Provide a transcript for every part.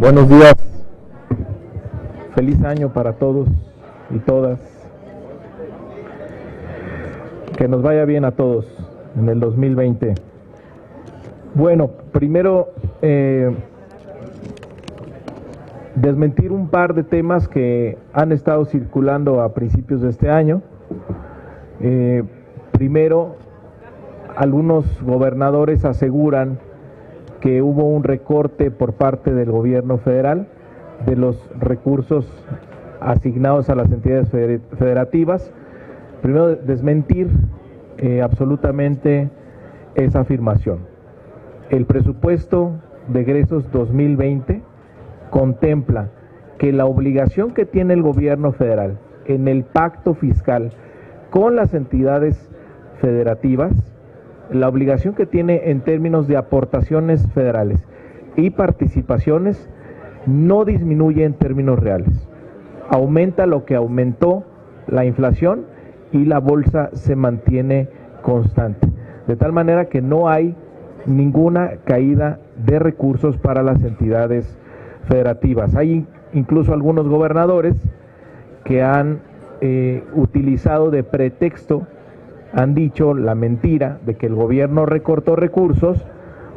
Buenos días, feliz año para todos y todas, que nos vaya bien a todos en el 2020. Bueno, primero desmentir un par de temas que han estado circulando a principios de este año. Primero, algunos gobernadores aseguran que hubo un recorte por parte del gobierno federal de los recursos asignados a las entidades federativas. Primero, desmentir absolutamente esa afirmación. El presupuesto de egresos 2020 contempla que la obligación que tiene el gobierno federal en el pacto fiscal con las entidades federativas, la obligación que tiene en términos de aportaciones federales y participaciones, no disminuye en términos reales. Aumenta lo que aumentó la inflación y la bolsa se mantiene constante. De tal manera que no hay ninguna caída de recursos para las entidades federativas. Hay incluso algunos gobernadores que han utilizado de pretexto, han dicho la mentira de que el gobierno recortó recursos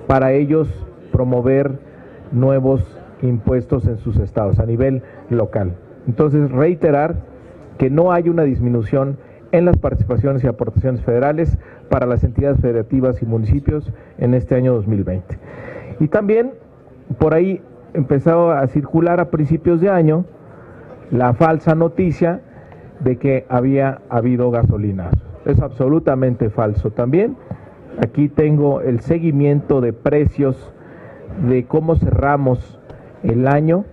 para ellos promover nuevos impuestos en sus estados a nivel local. Entonces, reiterar que no hay una disminución en las participaciones y aportaciones federales para las entidades federativas y municipios en este año 2020. Y también por ahí empezó a circular a principios de año la falsa noticia de que había habido gasolinazos. Es absolutamente falso también. Aquí tengo el seguimiento de precios de cómo cerramos el año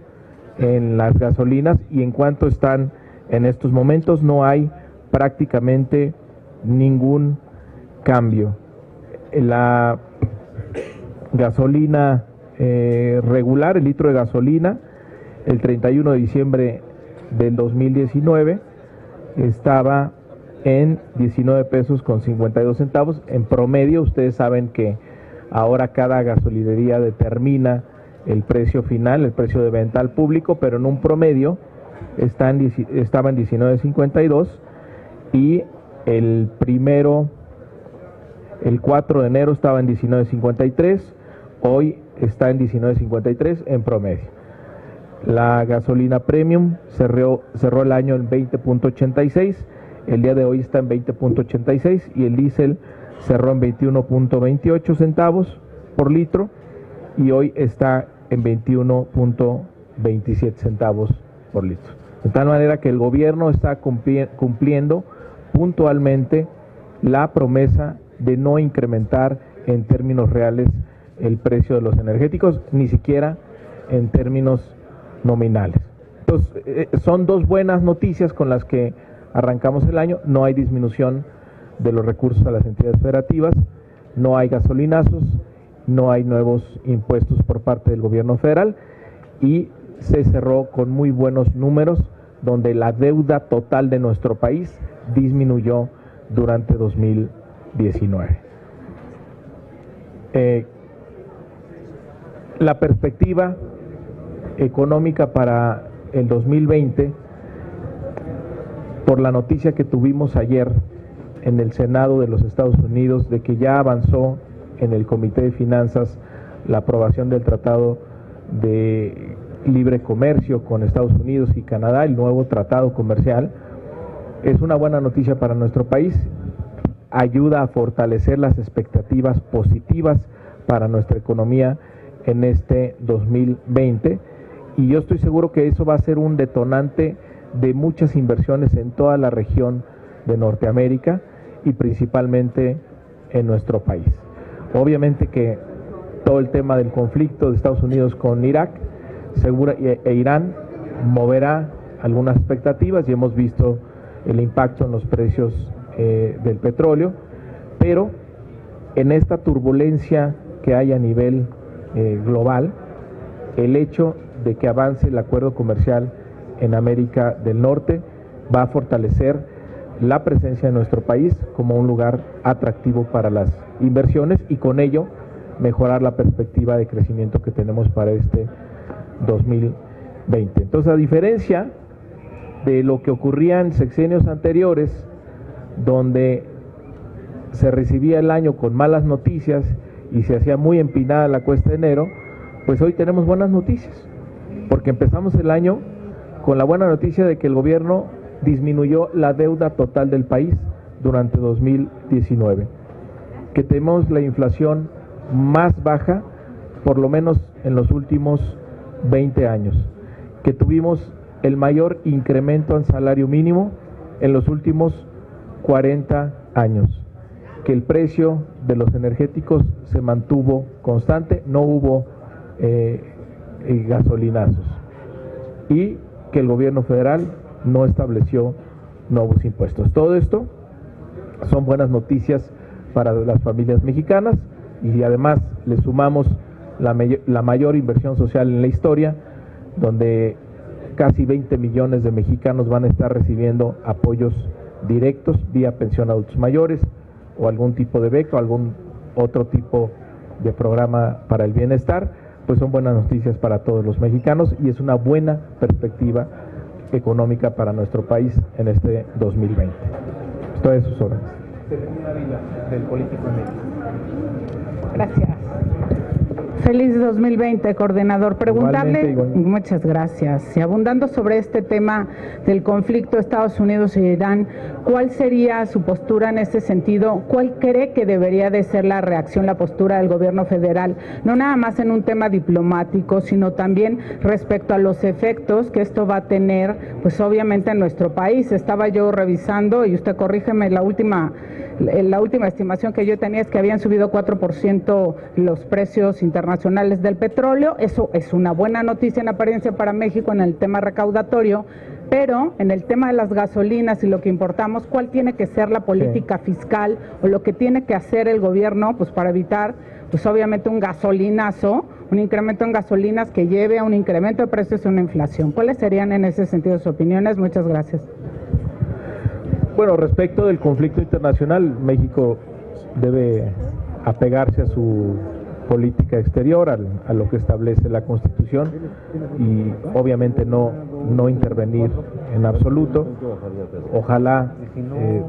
en las gasolinas y en cuánto están en estos momentos. No hay prácticamente ningún cambio. La gasolina regular, el litro de gasolina, el 31 de diciembre del 2019 estaba en 19 pesos con 52 centavos. En promedio, ustedes saben que ahora cada gasolinería determina el precio final, el precio de venta al público, pero en un promedio estaba en 19.52 y el 4 de enero estaba en 19.53, hoy está en 19.53 en promedio. La gasolina premium cerró el año en 20.86, el día de hoy está en 20.86 y el diésel cerró en 21.28 centavos por litro y hoy está en 21.27 centavos por litro. De tal manera que el gobierno está cumpliendo puntualmente la promesa de no incrementar en términos reales el precio de los energéticos, ni siquiera en términos nominales. Entonces, son dos buenas noticias con las que arrancamos el año. No hay disminución de los recursos a las entidades federativas, no hay gasolinazos, no hay nuevos impuestos por parte del gobierno federal y se cerró con muy buenos números donde la deuda total de nuestro país disminuyó durante 2019. La perspectiva económica para el 2020, por la noticia que tuvimos ayer en el Senado de los Estados Unidos de que ya avanzó en el Comité de Finanzas la aprobación del Tratado de Libre Comercio con Estados Unidos y Canadá, el nuevo tratado comercial, es una buena noticia para nuestro país, ayuda a fortalecer las expectativas positivas para nuestra economía en este 2020 y yo estoy seguro que eso va a ser un detonante de muchas inversiones en toda la región de Norteamérica y principalmente en nuestro país. Obviamente que todo el tema del conflicto de Estados Unidos con Irak e Irán moverá algunas expectativas y hemos visto el impacto en los precios del petróleo, pero en esta turbulencia que hay a nivel global, el hecho de que avance el acuerdo comercial en América del Norte va a fortalecer la presencia de nuestro país como un lugar atractivo para las inversiones y con ello mejorar la perspectiva de crecimiento que tenemos para este 2020. Entonces, a diferencia de lo que ocurría en sexenios anteriores, donde se recibía el año con malas noticias y se hacía muy empinada la cuesta de enero, pues hoy tenemos buenas noticias, porque empezamos el año con la buena noticia de que el gobierno disminuyó la deuda total del país durante 2019, que tenemos la inflación más baja, por lo menos en los últimos 20 años, que tuvimos el mayor incremento en salario mínimo en los últimos 40 años, que el precio de los energéticos se mantuvo constante, no hubo gasolinazos, y que el gobierno federal no estableció nuevos impuestos. Todo esto son buenas noticias para las familias mexicanas, y además le sumamos la mayor inversión social en la historia, donde casi 20 millones de mexicanos van a estar recibiendo apoyos directos vía pensión a adultos mayores o algún tipo de beca o algún otro tipo de programa para el bienestar. Pues son buenas noticias para todos los mexicanos y es una buena perspectiva económica para nuestro país en este 2020. Estoy a sus órdenes. Del Político en México. Gracias. Feliz 2020, coordinador. Preguntarle, muchas gracias. Y abundando sobre este tema del conflicto Estados Unidos e Irán, ¿cuál sería su postura en este sentido? ¿Cuál cree que debería de ser la reacción, la postura del gobierno federal? No nada más en un tema diplomático, sino también respecto a los efectos que esto va a tener, pues obviamente en nuestro país. Estaba yo revisando, y usted corrígeme, la última estimación que yo tenía es que habían subido 4% los precios internacionales del petróleo. Eso es una buena noticia en apariencia para México en el tema recaudatorio, pero en el tema de las gasolinas y lo que importamos, ¿cuál tiene que ser la política fiscal o lo que tiene que hacer el gobierno pues para evitar pues obviamente un gasolinazo, un incremento en gasolinas que lleve a un incremento de precios y una inflación? ¿Cuáles serían en ese sentido sus opiniones? Muchas gracias. Bueno, respecto del conflicto internacional, México debe apegarse a su política exterior, a lo que establece la Constitución, y obviamente no intervenir en absoluto. Ojalá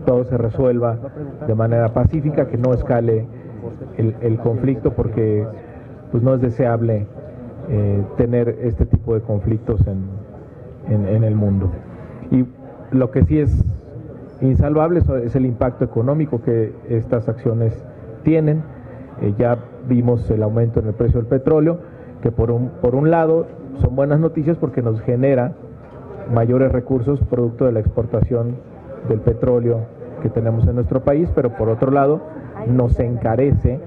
todo se resuelva de manera pacífica, que no escale el conflicto, porque pues no es deseable tener este tipo de conflictos en el mundo. Y lo que sí es insalvable es el impacto económico que estas acciones tienen. Ya vimos el aumento en el precio del petróleo, que por un lado son buenas noticias porque nos genera mayores recursos producto de la exportación del petróleo que tenemos en nuestro país, pero por otro lado nos encarece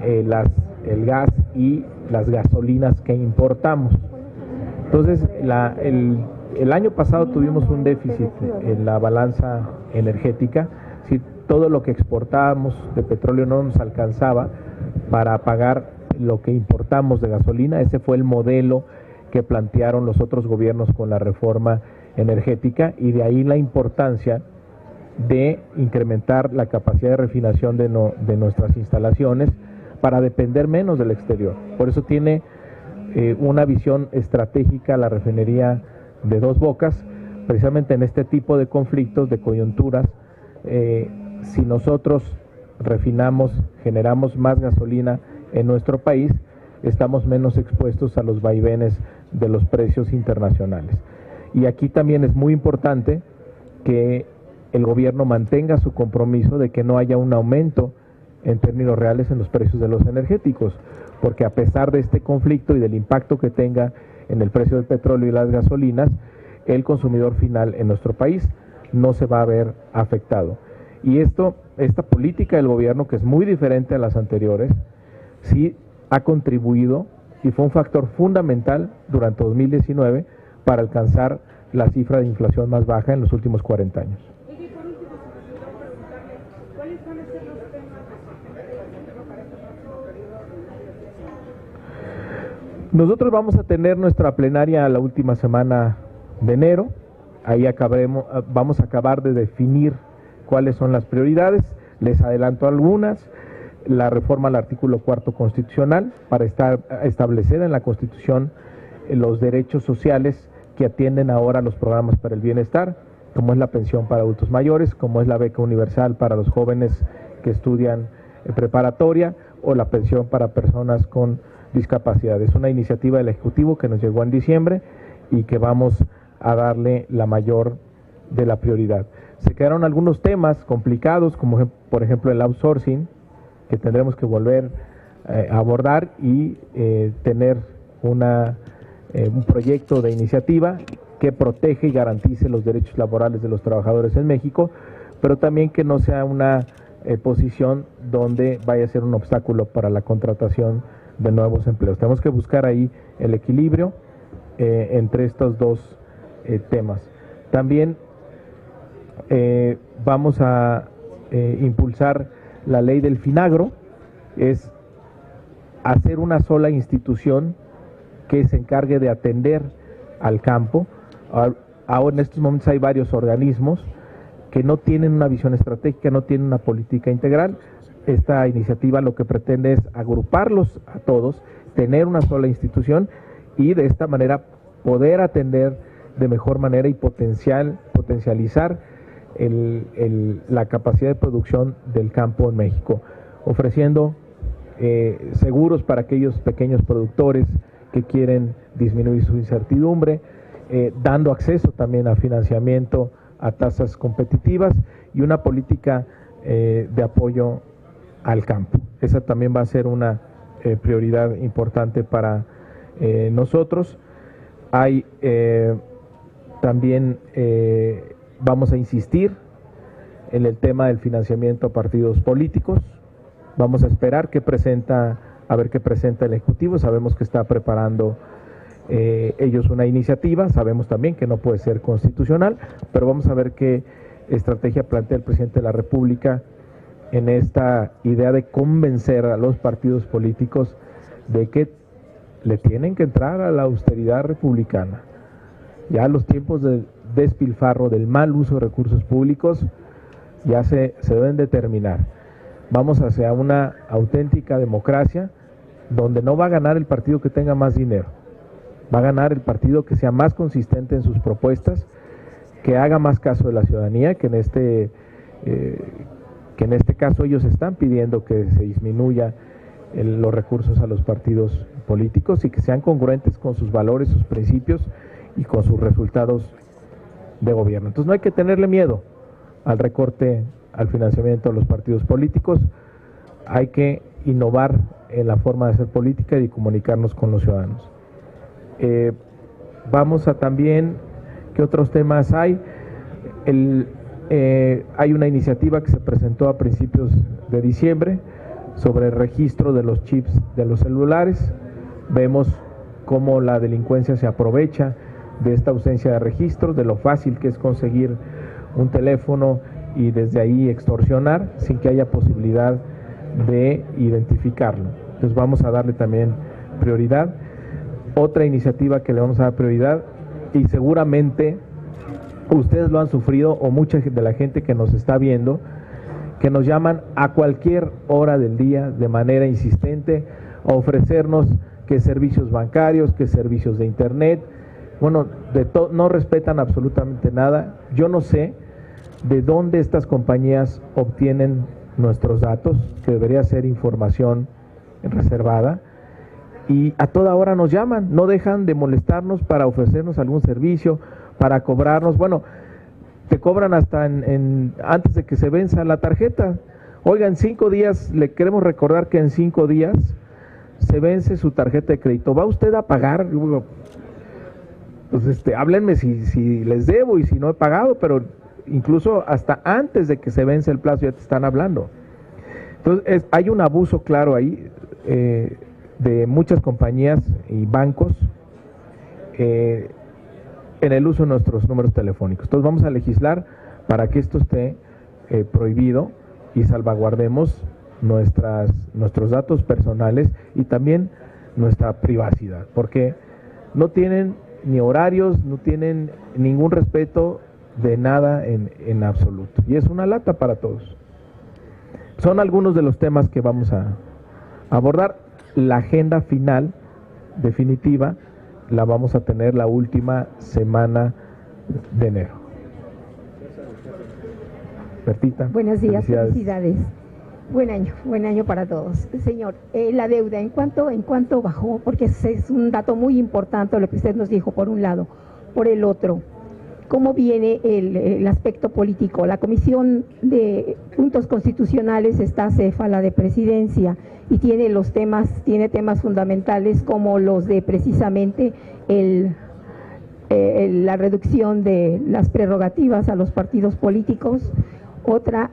el gas y las gasolinas que importamos. Entonces, el año pasado tuvimos un déficit en la balanza energética. Si todo lo que exportábamos de petróleo no nos alcanzaba para pagar lo que importamos de gasolina. Ese fue el modelo que plantearon los otros gobiernos con la reforma energética, y de ahí la importancia de incrementar la capacidad de refinación de nuestras instalaciones para depender menos del exterior. Por eso tiene una visión estratégica la refinería de Dos Bocas, precisamente en este tipo de conflictos, de coyunturas. Si nosotros refinamos, generamos más gasolina en nuestro país, estamos menos expuestos a los vaivenes de los precios internacionales. Y aquí también es muy importante que el gobierno mantenga su compromiso de que no haya un aumento en términos reales en los precios de los energéticos, porque a pesar de este conflicto y del impacto que tenga en el precio del petróleo y las gasolinas, el consumidor final en nuestro país no se va a ver afectado. Y esta política del gobierno, que es muy diferente a las anteriores, sí ha contribuido y fue un factor fundamental durante 2019 para alcanzar la cifra de inflación más baja en los últimos 40 años. Nosotros vamos a tener nuestra plenaria la última semana de enero. Ahí vamos a acabar de definir cuáles son las prioridades. Les adelanto algunas: la reforma al artículo 4 constitucional para establecer en la Constitución los derechos sociales que atienden ahora los programas para el bienestar, como es la pensión para adultos mayores, como es la beca universal para los jóvenes que estudian en preparatoria o la pensión para personas con discapacidad. Es una iniciativa del Ejecutivo que nos llegó en diciembre y que vamos a darle la mayor de la prioridad. Se quedaron algunos temas complicados, como por ejemplo el outsourcing, que tendremos que volver a abordar y tener un proyecto de iniciativa que protege y garantice los derechos laborales de los trabajadores en México, pero también que no sea una posición donde vaya a ser un obstáculo para la contratación de nuevos empleos. Tenemos que buscar ahí el equilibrio entre estos dos temas. También vamos a impulsar la ley del Finagro, es hacer una sola institución que se encargue de atender al campo. Ahora en estos momentos hay varios organismos que no tienen una visión estratégica, no tienen una política integral. Esta iniciativa lo que pretende es agruparlos a todos, tener una sola institución y de esta manera poder atender de mejor manera y potencializar la capacidad de producción del campo en México, ofreciendo seguros para aquellos pequeños productores que quieren disminuir su incertidumbre, dando acceso también a financiamiento a tasas competitivas y una política de apoyo al campo. Esa también va a ser una prioridad importante para nosotros. Hay también vamos a insistir en el tema del financiamiento a partidos políticos. Vamos a esperar a ver qué presenta el Ejecutivo. Sabemos que está preparando ellos una iniciativa, sabemos también que no puede ser constitucional, pero vamos a ver qué estrategia plantea el presidente de la República en esta idea de convencer a los partidos políticos de que le tienen que entrar a la austeridad republicana. Ya los tiempos de despilfarro, del mal uso de recursos públicos, ya se deben de terminar. Vamos hacia una auténtica democracia donde no va a ganar el partido que tenga más dinero, va a ganar el partido que sea más consistente en sus propuestas, que haga más caso de la ciudadanía, que en este caso ellos están pidiendo que se disminuya los recursos a los partidos políticos y que sean congruentes con sus valores, sus principios y con sus resultados de gobierno. Entonces no hay que tenerle miedo al recorte, al financiamiento de los partidos políticos. Hay que innovar en la forma de hacer política y de comunicarnos con los ciudadanos. Vamos a también, ¿qué otros temas hay? Hay una iniciativa que se presentó a principios de diciembre sobre el registro de los chips de los celulares. Vemos cómo la delincuencia se aprovecha de esta ausencia de registros, de lo fácil que es conseguir un teléfono y desde ahí extorsionar sin que haya posibilidad de identificarlo. Entonces vamos a darle también prioridad. Otra iniciativa que le vamos a dar prioridad, y seguramente ustedes lo han sufrido o mucha de la gente que nos está viendo, que nos llaman a cualquier hora del día de manera insistente a ofrecernos que servicios bancarios, que servicios de internet, bueno, no respetan absolutamente nada. Yo no sé de dónde estas compañías obtienen nuestros datos, que debería ser información reservada, y a toda hora nos llaman, no dejan de molestarnos para ofrecernos algún servicio, para cobrarnos. Bueno, te cobran hasta antes de que se venza la tarjeta. Oiga, en 5 días, le queremos recordar que en 5 días se vence su tarjeta de crédito. ¿Va usted a pagar? Pues háblenme si les debo y si no he pagado, pero incluso hasta antes de que se vence el plazo ya te están hablando. Entonces hay un abuso claro ahí de muchas compañías y bancos en el uso de nuestros números telefónicos. Entonces vamos a legislar para que esto esté prohibido y salvaguardemos nuestros datos personales y también nuestra privacidad, porque no tienen ni horarios, no tienen ningún respeto de nada en absoluto, y es una lata para todos. Son algunos de los temas que vamos a abordar. La agenda final, definitiva, la vamos a tener la última semana de enero. Bertita. Buenos días, felicidades. Buen año para todos. Señor, la deuda, ¿en cuánto bajó? Porque es un dato muy importante lo que usted nos dijo, por un lado. Por el otro, ¿cómo viene el aspecto político? La Comisión de Puntos Constitucionales está céfala de presidencia y tiene temas fundamentales como los de precisamente la reducción de las prerrogativas a los partidos políticos. Otra,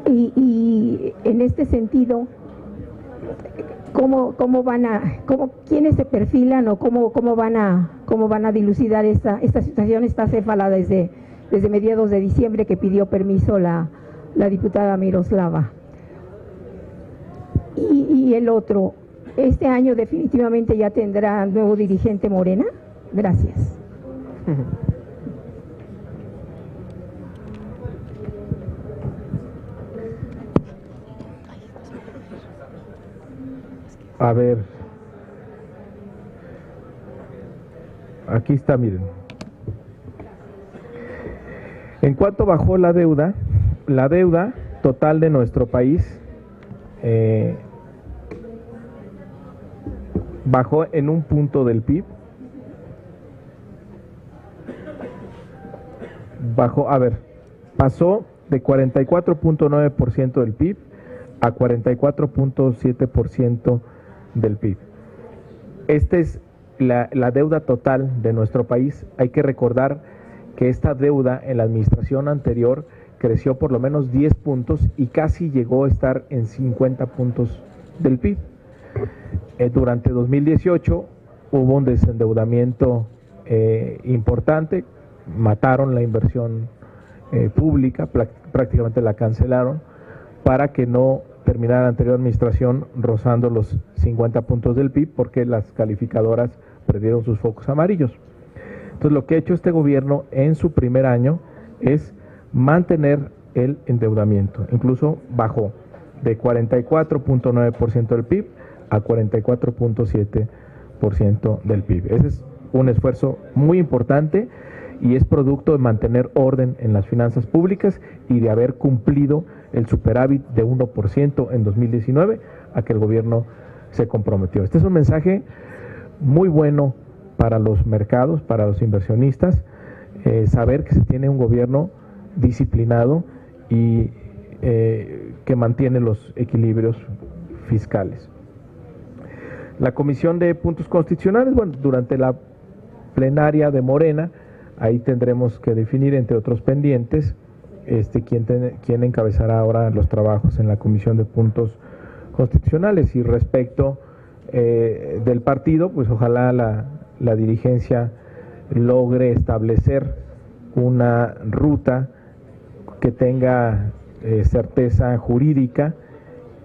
y en este sentido, quiénes se perfilan o cómo van a dilucidar esta situación? Está céfala desde mediados de diciembre, que pidió permiso la diputada Miroslava. Y el otro, ¿este año definitivamente ya tendrá nuevo dirigente Morena? Gracias. A ver, aquí está, miren. ¿En cuánto bajó la deuda? La deuda total de nuestro país bajó en un punto del PIB. Pasó de 44.9% del PIB a 44.7% del PIB. Esta es la deuda total de nuestro país. Hay que recordar que esta deuda en la administración anterior creció por lo menos 10 puntos y casi llegó a estar en 50 puntos del PIB. Durante 2018 hubo un desendeudamiento importante, mataron la inversión pública, prácticamente la cancelaron, para que no terminara la anterior administración rozando los 50 puntos del PIB, porque las calificadoras perdieron sus focos amarillos. Entonces, lo que ha hecho este gobierno en su primer año es mantener el endeudamiento. Incluso bajó de 44.9% del PIB a 44.7% del PIB. Ese es un esfuerzo muy importante y es producto de mantener orden en las finanzas públicas y de haber cumplido el superávit de 1% en 2019 a que el gobierno se comprometió. Este es un mensaje muy bueno para los mercados, para los inversionistas, saber que se tiene un gobierno disciplinado y que mantiene los equilibrios fiscales. La Comisión de Puntos Constitucionales, bueno, durante la plenaria de Morena, ahí tendremos que definir, entre otros pendientes, quién encabezará ahora los trabajos en la Comisión de Puntos Constitucionales. Y respecto del partido, pues ojalá la dirigencia logre establecer una ruta que tenga certeza jurídica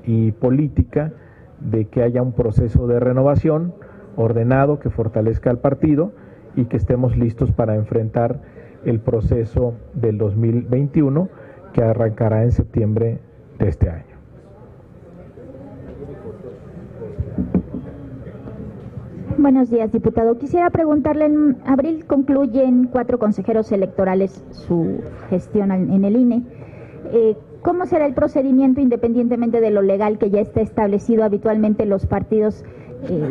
y política de que haya un proceso de renovación ordenado que fortalezca al partido y que estemos listos para enfrentar el proceso del 2021 que arrancará en septiembre de este año. Buenos días, diputado. Quisiera preguntarle, en abril concluyen 4 consejeros electorales su gestión en el INE. ¿Cómo será el procedimiento independientemente de lo legal que ya está establecido? Habitualmente los partidos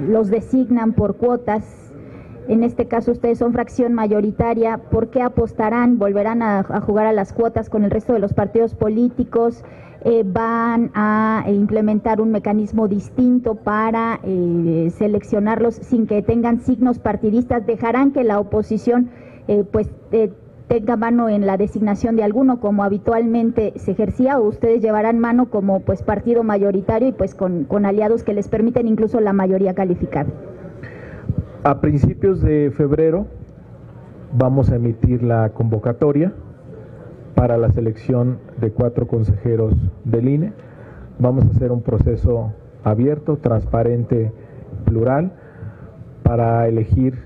los designan por cuotas. En este caso ustedes son fracción mayoritaria. ¿Por qué apostarán? ¿Volverán a jugar a las cuotas con el resto de los partidos políticos? ¿Van a implementar un mecanismo distinto para seleccionarlos sin que tengan signos partidistas? ¿Dejarán que la oposición tenga mano en la designación de alguno como habitualmente se ejercía, o ustedes llevarán mano como partido mayoritario y con aliados que les permiten incluso la mayoría calificada? A principios de febrero vamos a emitir la convocatoria para la selección de 4 consejeros del INE. Vamos a hacer un proceso abierto, transparente, plural, para elegir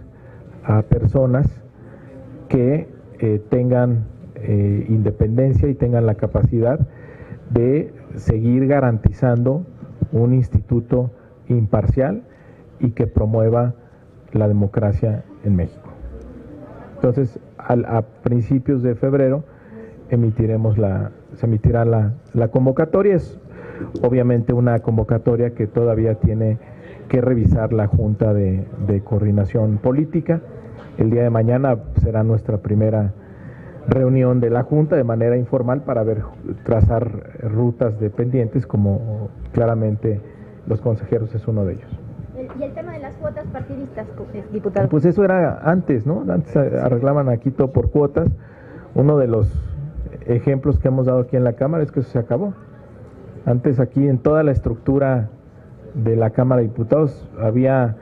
a personas que tengan independencia y tengan la capacidad de seguir garantizando un instituto imparcial y que promueva la democracia en México. Entonces, a principios de febrero se emitirá la convocatoria. Es obviamente una convocatoria que todavía tiene que revisar la Junta de Coordinación Política. El día de mañana será nuestra primera reunión de la Junta de manera informal para trazar rutas de pendientes, como claramente los consejeros es uno de ellos. ¿Y el tema de las cuotas partidistas, diputado? Pues eso era antes, ¿no? Antes arreglaban aquí todo por cuotas. Uno de los ejemplos que hemos dado aquí en la Cámara es que eso se acabó. Antes aquí en toda la estructura de la Cámara de Diputados había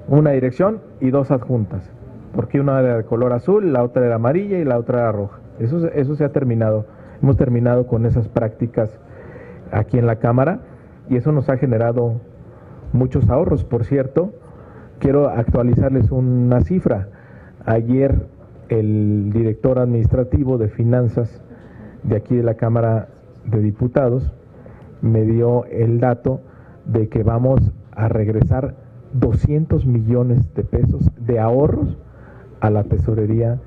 una dirección y dos adjuntas, porque una era de color azul, la otra era amarilla y la otra era roja. Eso se ha terminado. Hemos terminado con esas prácticas aquí en la Cámara y eso nos ha generado muchos ahorros. Por cierto, quiero actualizarles una cifra. Ayer el director administrativo de finanzas de aquí de la Cámara de Diputados me dio el dato de que vamos a regresar 200 millones de pesos de ahorros a la tesorería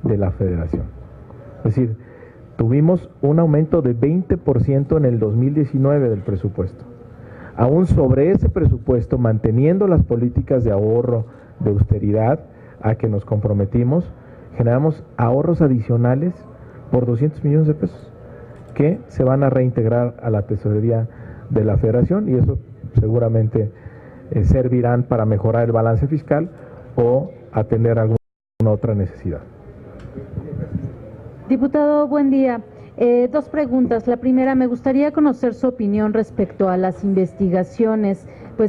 de la Federación. Es decir, tuvimos un aumento de 20% en el 2019 del presupuesto. Aún sobre ese presupuesto, manteniendo las políticas de ahorro, de austeridad a que nos comprometimos, generamos ahorros adicionales por 200 millones de pesos que se van a reintegrar a la tesorería de la Federación y eso seguramente servirán para mejorar el balance fiscal o atender alguna otra necesidad. Diputado, buen día. Dos preguntas. La primera, me gustaría conocer su opinión respecto a las investigaciones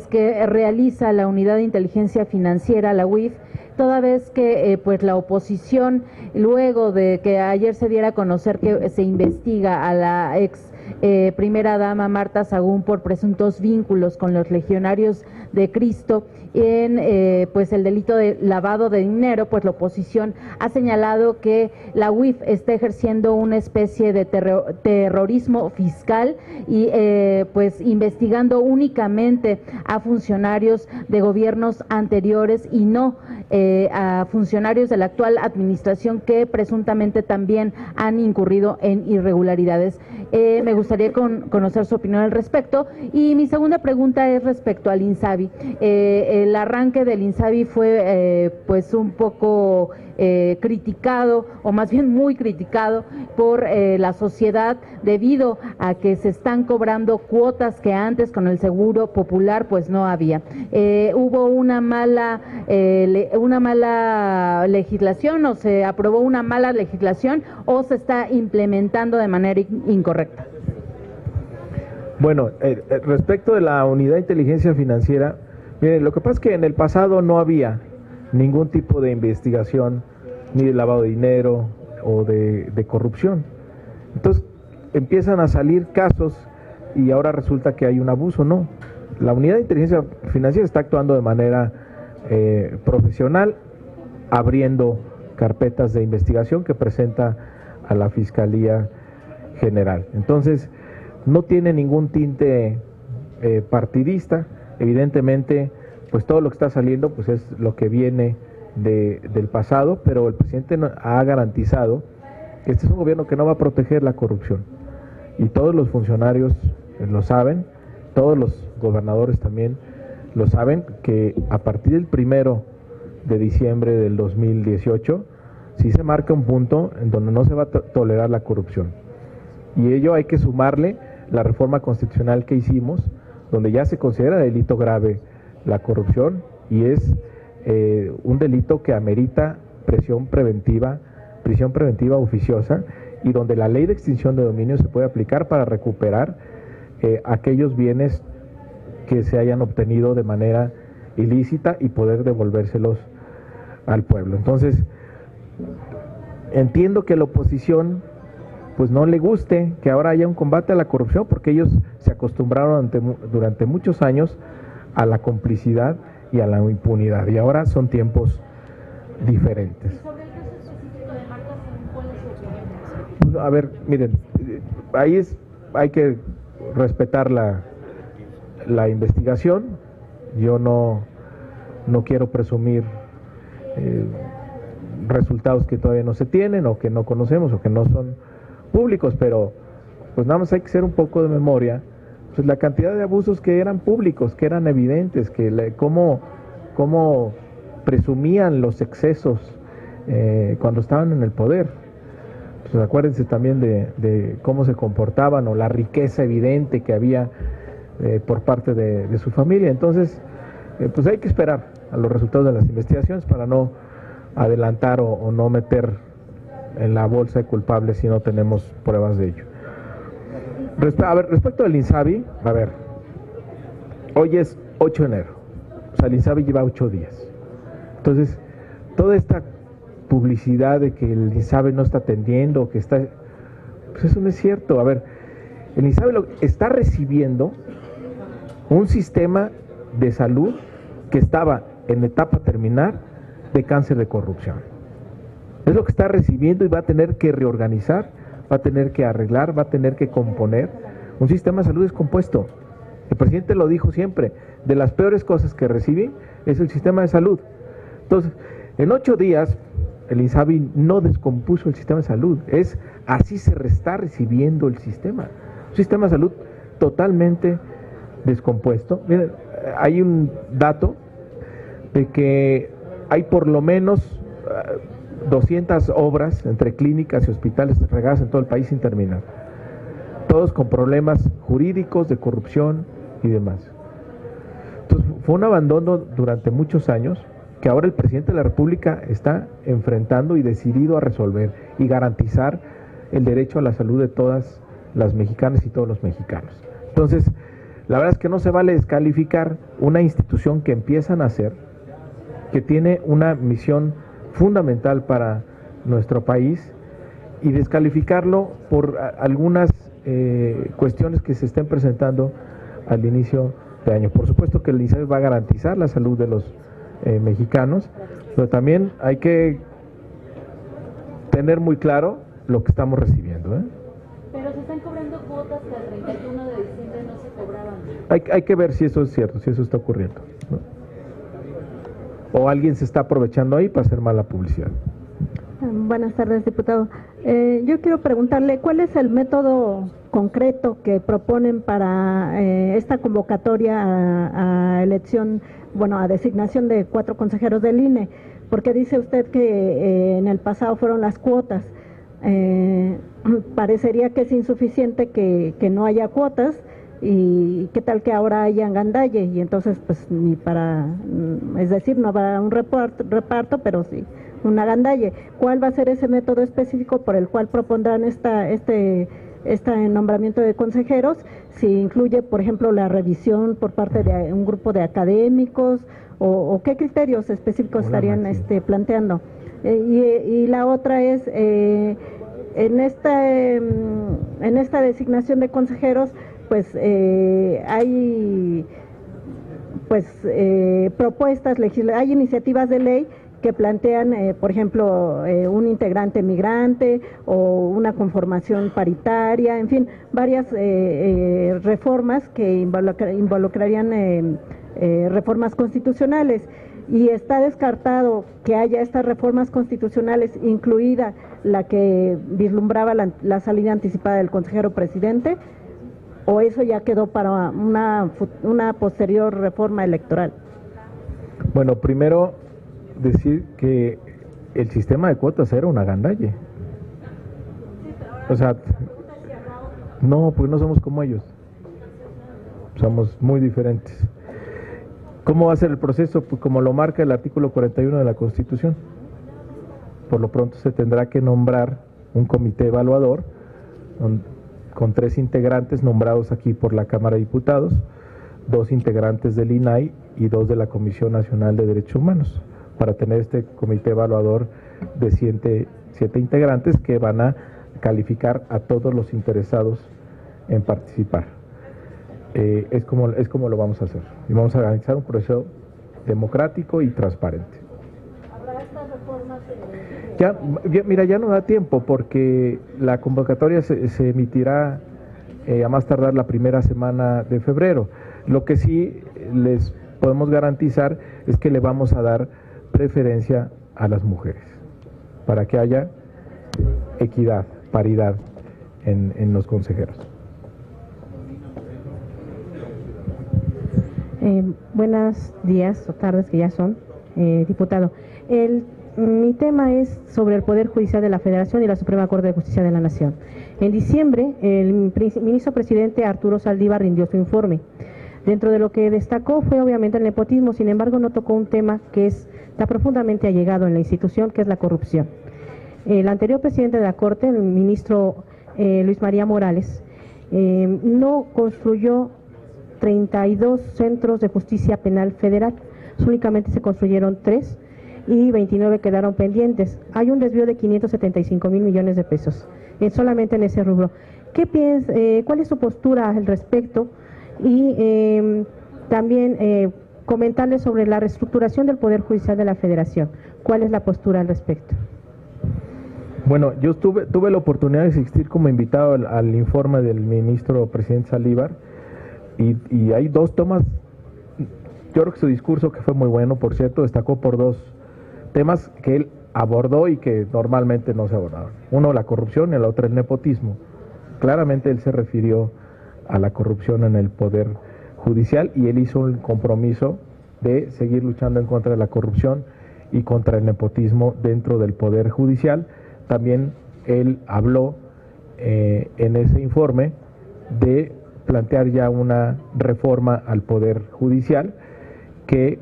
que realiza la Unidad de Inteligencia Financiera, la UIF, toda vez que la oposición, luego de que ayer se diera a conocer que se investiga a la ex primera dama Marta Sagún por presuntos vínculos con los legionarios de Cristo en el delito de lavado de dinero, pues la oposición ha señalado que la UIF está ejerciendo una especie de terrorismo fiscal y investigando únicamente a funcionarios de gobiernos anteriores y no a funcionarios de la actual administración que presuntamente también han incurrido en irregularidades. Me gustaría conocer su opinión al respecto. Y mi segunda pregunta es respecto al INSABI. El arranque del INSABI fue un poco criticado, o más bien muy criticado por la sociedad debido a que se están cobrando cuotas que antes con el Seguro Popular pues no había. Hubo una mala legislación, o se aprobó una mala legislación, o se está implementando de manera incorrecta. Bueno, respecto de la Unidad de Inteligencia Financiera, miren, lo que pasa es que en el pasado no había ningún tipo de investigación ni de lavado de dinero o de corrupción. Entonces empiezan a salir casos y ahora resulta que hay un abuso. No, la Unidad de Inteligencia Financiera está actuando de manera profesional, abriendo carpetas de investigación que presenta a la Fiscalía General. Entonces no tiene ningún tinte partidista. Evidentemente, pues todo lo que está saliendo pues es lo que viene del pasado, pero el presidente ha garantizado que este es un gobierno que no va a proteger la corrupción. Y todos los funcionarios lo saben, todos los gobernadores también lo saben, que a partir del 1 de diciembre del 2018 sí se marca un punto en donde no se va a tolerar la corrupción. Y ello hay que sumarle la reforma constitucional que hicimos, donde ya se considera delito grave la corrupción y es un delito que amerita prisión preventiva oficiosa, y donde la ley de extinción de dominio se puede aplicar para recuperar aquellos bienes que se hayan obtenido de manera ilícita y poder devolvérselos al pueblo. Entonces, entiendo que la oposición pues no le guste que ahora haya un combate a la corrupción, porque ellos se acostumbraron durante muchos años a la complicidad y a la impunidad, y ahora son tiempos diferentes. Sobre el caso específico de Marta Sagún, ¿cuál es su opinión? A ver, miren, hay que respetar la investigación. Yo no quiero presumir resultados que todavía no se tienen o que no conocemos o que no son públicos, pero pues nada más hay que hacer un poco de memoria, pues la cantidad de abusos que eran públicos, que eran evidentes, que cómo presumían los excesos cuando estaban en el poder. Pues acuérdense también de cómo se comportaban o la riqueza evidente que había por parte de su familia. Entonces, pues hay que esperar a los resultados de las investigaciones para no adelantar o no meter en la bolsa de culpables si no tenemos pruebas de ello. Respecto al INSABI, hoy es 8 de enero, o sea, el INSABI lleva 8 días. Entonces, toda esta publicidad de que el INSABI no está atendiendo, que está, pues eso no es cierto. El INSABI está recibiendo un sistema de salud que estaba en etapa terminal de cáncer de corrupción. Es lo que está recibiendo y va a tener que reorganizar, va a tener que arreglar, va a tener que componer un sistema de salud descompuesto. El presidente lo dijo siempre, de las peores cosas que recibe es el sistema de salud. Entonces, en 8 días, el INSABI no descompuso el sistema de salud, así se está recibiendo el sistema. Un sistema de salud totalmente descompuesto. Miren, hay un dato de que hay por lo menos 200 obras entre clínicas y hospitales regadas en todo el país sin terminar. Todos con problemas jurídicos, de corrupción y demás. Entonces, fue un abandono durante muchos años que ahora el presidente de la República está enfrentando y decidido a resolver y garantizar el derecho a la salud de todas las mexicanas y todos los mexicanos. Entonces, la verdad es que no se vale descalificar una institución que empieza a nacer, que tiene una misión fundamental para nuestro país, y descalificarlo por algunas cuestiones que se estén presentando al inicio de año. Por supuesto que el INSABI va a garantizar la salud de los mexicanos, pero también hay que tener muy claro lo que estamos recibiendo. Pero se están cobrando cuotas que el 31 de diciembre no se cobraban. Hay que ver si eso es cierto, si eso está ocurriendo, ¿no? O alguien se está aprovechando ahí para hacer mala publicidad. Buenas tardes, diputado. Yo quiero preguntarle, ¿cuál es el método concreto que proponen para esta convocatoria a elección, a designación de 4 consejeros del INE? Porque dice usted que en el pasado fueron las cuotas. Parecería que es insuficiente que no haya cuotas, y qué tal que ahora hayan gandalle, y entonces pues ni para, es decir, no habrá un reparto, pero sí una gandalle. ¿Cuál va a ser ese método específico por el cual propondrán este nombramiento de consejeros? Si incluye, por ejemplo, la revisión por parte de un grupo de académicos, o qué criterios específicos estarían planteando. Y la otra es, en esta designación de consejeros, pues hay propuestas legislativas, hay iniciativas de ley que plantean, por ejemplo, un integrante migrante o una conformación paritaria, en fin, varias reformas que involucrarían reformas constitucionales. Y está descartado que haya estas reformas constitucionales, incluida la que vislumbraba la salida anticipada del consejero presidente, o eso ya quedó para una posterior reforma electoral. Bueno, primero decir que el sistema de cuotas era una gandalle. O sea, no, pues no somos como ellos. Somos muy diferentes. ¿Cómo va a ser el proceso? Pues como lo marca el artículo 41 de la Constitución. Por lo pronto se tendrá que nombrar un comité evaluador con 3 integrantes nombrados aquí por la Cámara de Diputados, 2 integrantes del INAI y 2 de la Comisión Nacional de Derechos Humanos, para tener este comité evaluador de 7 integrantes que van a calificar a todos los interesados en participar. Es como lo vamos a hacer, y vamos a organizar un proceso democrático y transparente. ¿Habrá estas reformas? Mira, ya no da tiempo, porque la convocatoria se emitirá a más tardar la primera semana de febrero. Lo que sí les podemos garantizar es que le vamos a dar preferencia a las mujeres, para que haya equidad, paridad en los consejeros. Buenos días o tardes que ya son, diputado. Mi tema es sobre el Poder Judicial de la Federación y la Suprema Corte de Justicia de la Nación. En diciembre, el ministro presidente Arturo Saldívar rindió su informe. Dentro de lo que destacó fue obviamente el nepotismo, sin embargo no tocó un tema que está profundamente allegado en la institución, que es la corrupción. El anterior presidente de la Corte, el ministro Luis María Morales, no construyó 32 centros de justicia penal federal, únicamente se construyeron 3 y 29 quedaron pendientes. Hay un desvío de 575,000 millones de pesos solamente en ese rubro. ¿Qué piensa, cuál es su postura al respecto? Y también comentarle sobre la reestructuración del Poder Judicial de la Federación. ¿Cuál es la postura al respecto? Bueno, yo tuve la oportunidad de asistir como invitado al informe del ministro presidente Saldívar y hay dos tomas. Yo creo que su discurso, que fue muy bueno, por cierto, destacó por dos temas que él abordó y que normalmente no se abordaban. Uno, la corrupción, y el otro, el nepotismo. Claramente él se refirió a la corrupción en el Poder Judicial y él hizo un compromiso de seguir luchando en contra de la corrupción y contra el nepotismo dentro del Poder Judicial. También él habló en ese informe de plantear ya una reforma al Poder Judicial que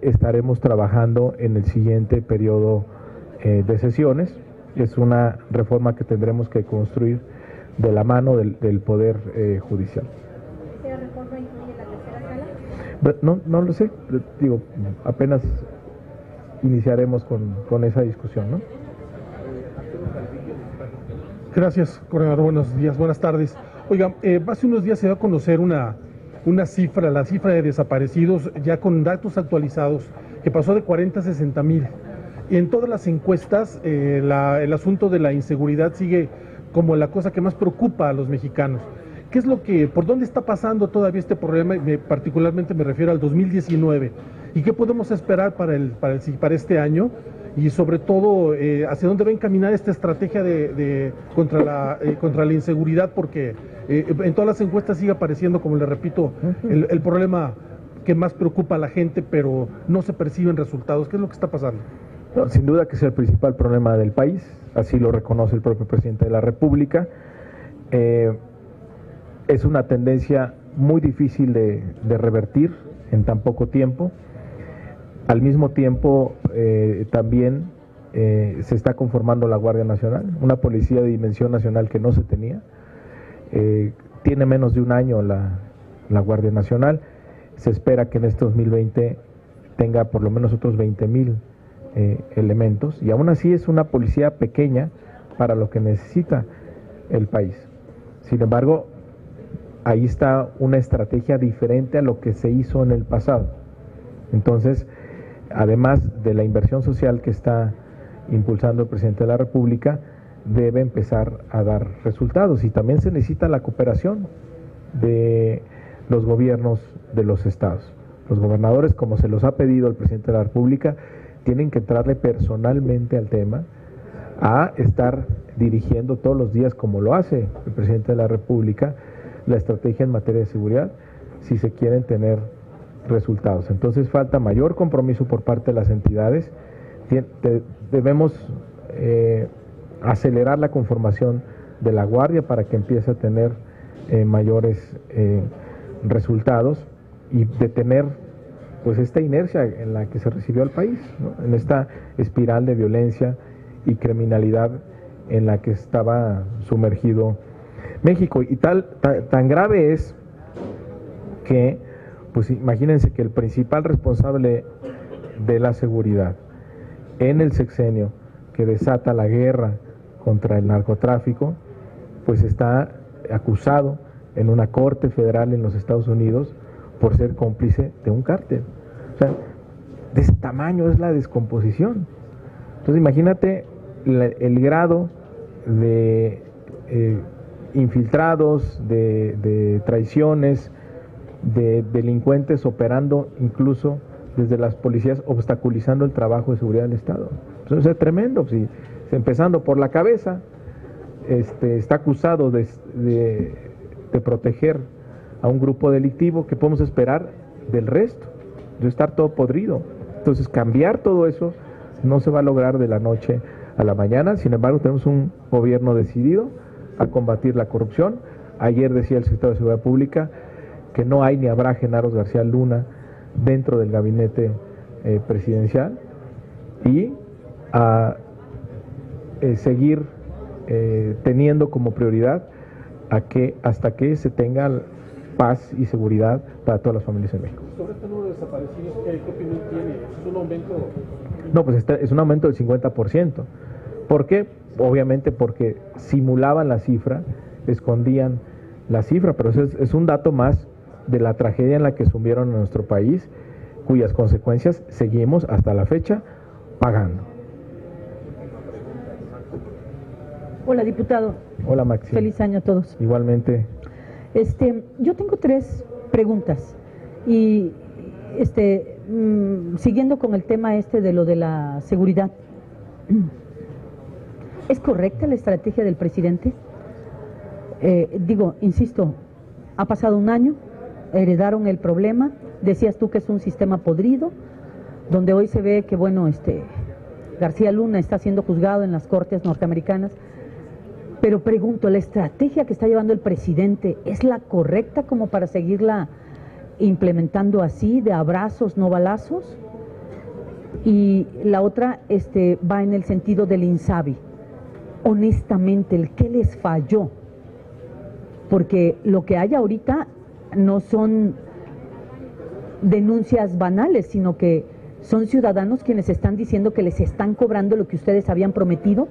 estaremos trabajando en el siguiente periodo de sesiones. Es una reforma que tendremos que construir de la mano del Poder Judicial. ¿Esa reforma incluye la tercera sala? No lo sé, digo, apenas iniciaremos con esa discusión, ¿no? Gracias, coordinador. Buenos días, buenas tardes. Oiga, hace unos días se dio a conocer una cifra, la cifra de desaparecidos, ya con datos actualizados, que pasó de 40 a 60,000. Y en todas las encuestas, el asunto de la inseguridad sigue como la cosa que más preocupa a los mexicanos. ¿Qué es por dónde está pasando todavía este problema? Particularmente me refiero al 2019. ¿Y qué podemos esperar para este año? Y sobre todo, ¿hacia dónde va a encaminar esta estrategia contra la inseguridad? Porque en todas las encuestas sigue apareciendo, como le repito, el problema que más preocupa a la gente, pero no se perciben resultados. ¿Qué es lo que está pasando? No, sin duda que es el principal problema del país, así lo reconoce el propio presidente de la República. Es una tendencia muy difícil de revertir en tan poco tiempo. Al mismo tiempo, también se está conformando la Guardia Nacional, una policía de dimensión nacional que no se tenía. Tiene menos de un año la Guardia Nacional. Se espera que en este 2020 tenga por lo menos otros 20,000 elementos, y aún así es una policía pequeña para lo que necesita el país. Sin embargo, ahí está una estrategia diferente a lo que se hizo en el pasado. Entonces, además de la inversión social que está impulsando el presidente de la República, debe empezar a dar resultados, y también se necesita la cooperación de los gobiernos de los estados. Los gobernadores, como se los ha pedido el presidente de la República, tienen que entrarle personalmente al tema, a estar dirigiendo todos los días, como lo hace el presidente de la República, la estrategia en materia de seguridad, si se quieren tener resultados. Entonces falta mayor compromiso por parte de las entidades. Debemos acelerar la conformación de la Guardia para que empiece a tener mayores resultados y detener pues esta inercia en la que se recibió al país, ¿no? En esta espiral de violencia y criminalidad en la que estaba sumergido México. Y tan grave es que, pues imagínense que el principal responsable de la seguridad en el sexenio que desata la guerra contra el narcotráfico, pues está acusado en una corte federal en los Estados Unidos por ser cómplice de un cártel. O sea, de ese tamaño es la descomposición. Entonces imagínate el grado de infiltrados, de traiciones, de delincuentes operando incluso desde las policías obstaculizando el trabajo de seguridad del Estado. Entonces es tremendo, si empezando por la cabeza, está acusado de proteger a un grupo delictivo. ¿Qué podemos esperar del resto? De estar todo podrido. Entonces cambiar todo eso no se va a lograr de la noche a la mañana. Sin embargo, tenemos un gobierno decidido a combatir la corrupción. Ayer decía el secretario de Seguridad Pública que no hay ni habrá Genaro García Luna dentro del gabinete presidencial, y a seguir teniendo como prioridad hasta que se tenga paz y seguridad para todas las familias en México. Sobre este número de desaparecidos, ¿qué opinión tiene? ¿Es un aumento? No, pues es un aumento del 50%. ¿Por qué? Obviamente porque simulaban la cifra, escondían la cifra, pero es un dato más de la tragedia en la que sumieron a nuestro país, cuyas consecuencias seguimos hasta la fecha pagando. Hola, diputado. Hola, Maxi. Feliz año a todos. Igualmente. Yo tengo 3 preguntas y siguiendo con el tema de lo de la seguridad. ¿Es correcta la estrategia del presidente? Insisto, ha pasado un año, heredaron el problema, decías tú que es un sistema podrido, donde hoy se ve que, García Luna está siendo juzgado en las cortes norteamericanas, pero pregunto, ¿la estrategia que está llevando el presidente es la correcta como para seguirla implementando así, de abrazos, no balazos? Y la otra va en el sentido del INSABI. Honestamente, ¿qué les falló? Porque lo que hay ahorita no son denuncias banales, sino que son ciudadanos quienes están diciendo que les están cobrando lo que ustedes habían prometido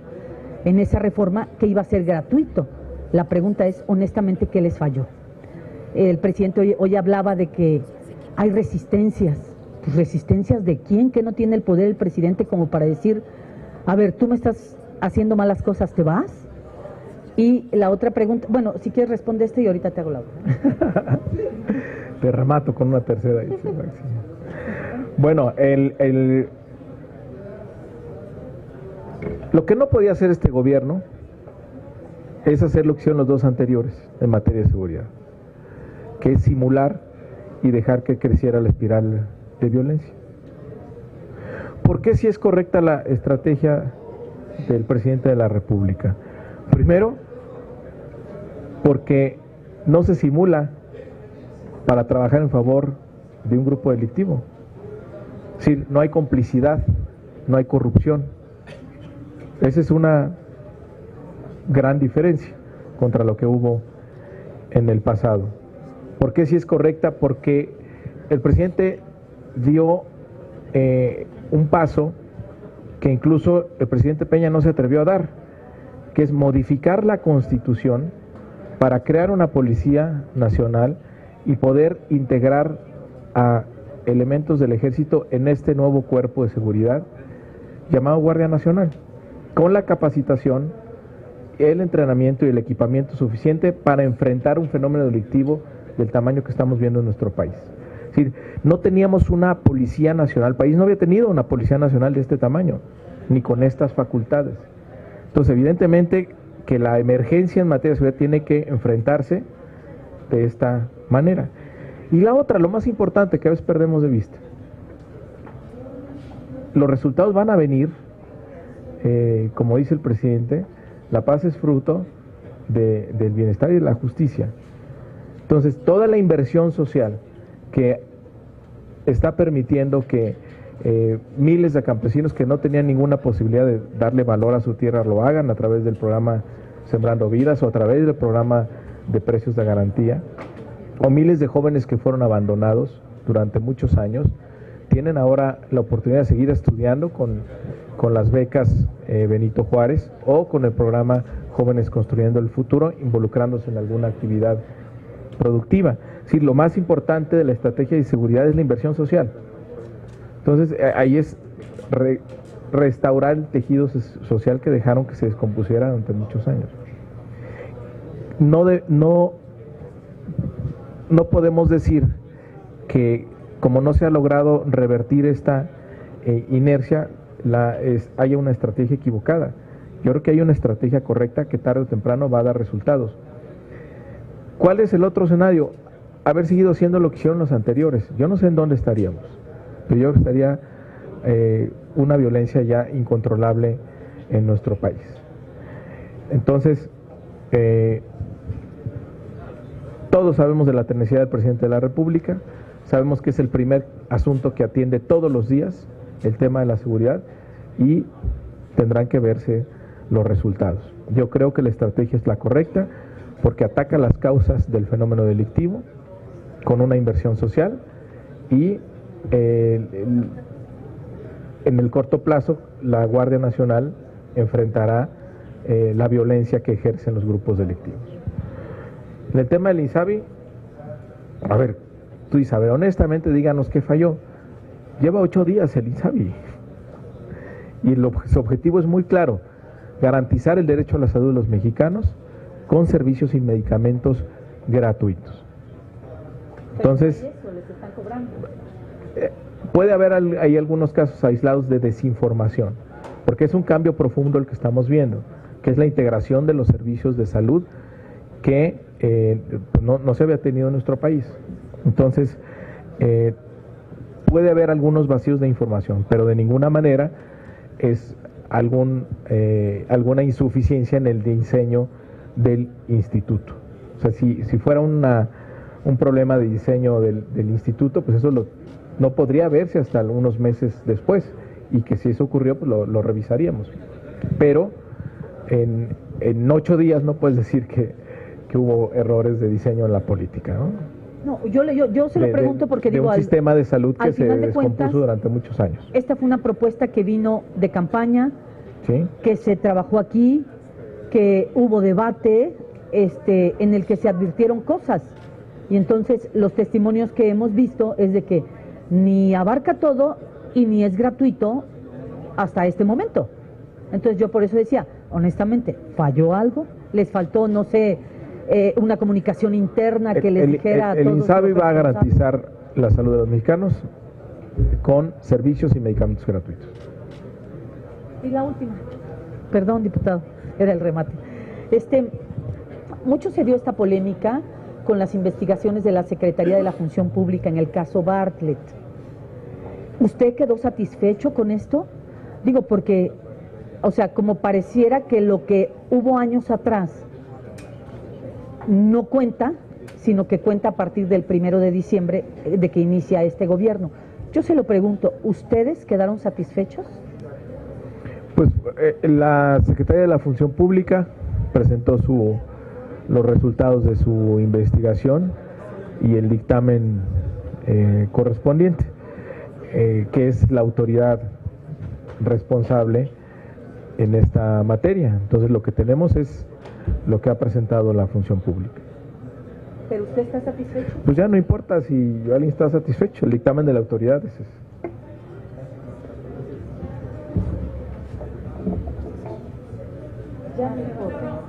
en esa reforma, que iba a ser gratuito. La pregunta es, honestamente, ¿qué les falló? El presidente hoy hablaba de que hay resistencias. ¿Resistencias de quién? ¿Que no tiene el poder el presidente como para decir, a ver, tú me estás haciendo malas cosas, ¿te vas? Y la otra pregunta, bueno, si quieres responde y ahorita te hago la otra. Te remato con una tercera. Bueno, lo que no podía hacer este gobierno es hacer lo que hicieron los 2 anteriores en materia de seguridad, que es simular y dejar que creciera la espiral de violencia. ¿Por qué si es correcta la estrategia del presidente de la República? Primero, porque no se simula para trabajar en favor de un grupo delictivo. Es decir, no hay complicidad, no hay corrupción. Esa es una gran diferencia contra lo que hubo en el pasado. ¿Por qué si es correcta? Porque el presidente dio un paso que incluso el presidente Peña no se atrevió a dar, que es modificar la Constitución para crear una Policía Nacional y poder integrar a elementos del Ejército en este nuevo cuerpo de seguridad llamado Guardia Nacional, con la capacitación, el entrenamiento y el equipamiento suficiente para enfrentar un fenómeno delictivo del tamaño que estamos viendo en nuestro país. Es decir, no teníamos una Policía Nacional, el país no había tenido una Policía Nacional de este tamaño, ni con estas facultades. Entonces, evidentemente que la emergencia en materia de seguridad tiene que enfrentarse de esta manera. Y la otra, lo más importante que a veces perdemos de vista, los resultados van a venir, como dice el presidente, la paz es fruto del bienestar y de la justicia. Entonces, toda la inversión social que está permitiendo que miles de campesinos que no tenían ninguna posibilidad de darle valor a su tierra lo hagan a través del programa Sembrando Vidas o a través del programa de precios de garantía, o miles de jóvenes que fueron abandonados durante muchos años, tienen ahora la oportunidad de seguir estudiando con las becas Benito Juárez o con el programa Jóvenes Construyendo el Futuro, involucrándose en alguna actividad productiva. Es decir, lo más importante de la estrategia de seguridad es la inversión social. Entonces, ahí es restaurar el tejido social que dejaron que se descompusiera durante muchos años. No podemos decir que como no se ha logrado revertir esta inercia, haya una estrategia equivocada. Yo creo que hay una estrategia correcta que tarde o temprano va a dar resultados. ¿Cuál es el otro escenario? Haber seguido haciendo lo que hicieron los anteriores. Yo no sé en dónde estaríamos, pero yo estaría una violencia ya incontrolable en nuestro país. Entonces, todos sabemos de la tenacidad del presidente de la República, sabemos que es el primer asunto que atiende todos los días, el tema de la seguridad, y tendrán que verse los resultados. Yo creo que la estrategia es la correcta, porque ataca las causas del fenómeno delictivo con una inversión social y en el corto plazo la Guardia Nacional enfrentará la violencia que ejercen los grupos delictivos. En el tema del INSABI, a ver, tú dices, a ver, honestamente díganos qué falló. Lleva 8 días el INSABI y su objetivo es muy claro: garantizar el derecho a la salud de los mexicanos con servicios y medicamentos gratuitos. Entonces, puede haber ahí algunos casos aislados de desinformación, porque es un cambio profundo el que estamos viendo, que es la integración de los servicios de salud que no se había tenido en nuestro país. Entonces, puede haber algunos vacíos de información, pero de ninguna manera es alguna insuficiencia en el diseño del instituto. O sea, si fuera un problema de diseño del instituto, pues eso no podría verse hasta unos meses después, y que si eso ocurrió, pues lo revisaríamos. Pero en 8 días no puedes decir que hubo errores de diseño en la política, ¿no? No, yo se lo pregunto porque digo, un sistema de salud que se descompuso durante muchos años. Esta fue una propuesta que vino de campaña, ¿sí?, que se trabajó aquí, que hubo debate, en el que se advirtieron cosas, y entonces los testimonios que hemos visto es de que ni abarca todo y ni es gratuito hasta este momento. Entonces yo por eso decía, honestamente, ¿falló algo? ¿Les faltó, no sé, una comunicación interna que les dijera a todos? El INSABI va a garantizar la salud de los mexicanos con servicios y medicamentos gratuitos. Y la última, perdón, diputado, era el remate. Mucho se dio esta polémica con las investigaciones de la Secretaría de la Función Pública en el caso Bartlett. ¿Usted quedó satisfecho con esto? Digo, porque, o sea, como pareciera que lo que hubo años atrás no cuenta, sino que cuenta a partir del 1 de diciembre de que inicia este gobierno. Yo se lo pregunto, ¿ustedes quedaron satisfechos? Pues la Secretaría de la Función Pública presentó los resultados de su investigación y el dictamen correspondiente, que es la autoridad responsable en esta materia. Entonces lo que tenemos es lo que ha presentado la Función Pública. ¿Pero usted está satisfecho? Pues ya no importa si alguien está satisfecho, el dictamen de la autoridad es ese. Ya no importa.